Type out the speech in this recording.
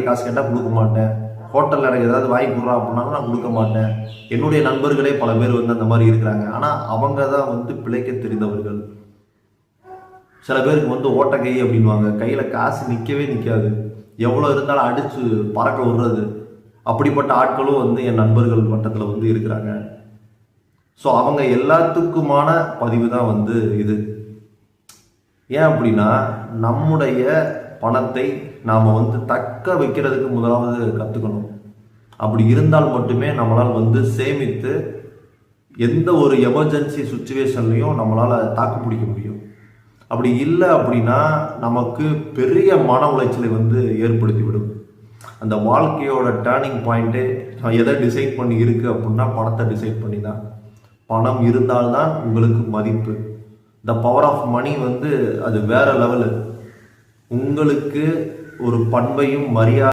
காசு கேட்டால் கொடுக்க மாட்டேன், ஹோட்டலில் எனக்கு ஏதாவது வாங்கி கொடுறா அப்படின்னாலும் நான் கொடுக்க மாட்டேன். என்னுடைய நண்பர்களே பல பேர் வந்து அந்த மாதிரி இருக்கிறாங்க. ஆனால் அவங்க தான் வந்து பிழைக்க தெரிந்தவர்கள். சில பேருக்கு வந்து ஓட்டக்கை அப்படின்வாங்க, கையில் காசு நிற்கவே நிற்காது, எவ்வளோ இருந்தாலும் அடித்து பறக்க விடுறது. அப்படிப்பட்ட ஆட்களும் வந்து என் நண்பர்கள் வட்டத்தில் வந்து இருக்கிறாங்க. ஸோ அவங்க எல்லாத்துக்குமான பதிவு தான் வந்து இது. ஏன் அப்படின்னா, நம்முடைய பணத்தை நாம் வந்து தக்க வைக்கிறதுக்கு முதலாவது கற்றுக்கணும். அப்படி இருந்தால் மட்டுமே நம்மளால் வந்து சேமித்து எந்த ஒரு எமர்ஜென்சி சுச்சுவேஷன்லையும் நம்மளால் தாக்கு பிடிக்க முடியும். அப்படி இல்லை அப்படின்னா நமக்கு பெரிய மன உளைச்சலை வந்து ஏற்படுத்திவிடும். அந்த வாழ்க்கையோட டேர்னிங் பாயிண்ட்டே எதை டிசைட் பண்ணி இருக்குது அப்படின்னா பணத்தை டிசைட் பண்ணி தான். பணம் இருந்தால்தான் உங்களுக்கு மதிப்பு. த பவர் ஆஃப் மணி வந்து அது வேற லெவலு. உங்களுக்கு ஒரு பண்பையும் மரியாதை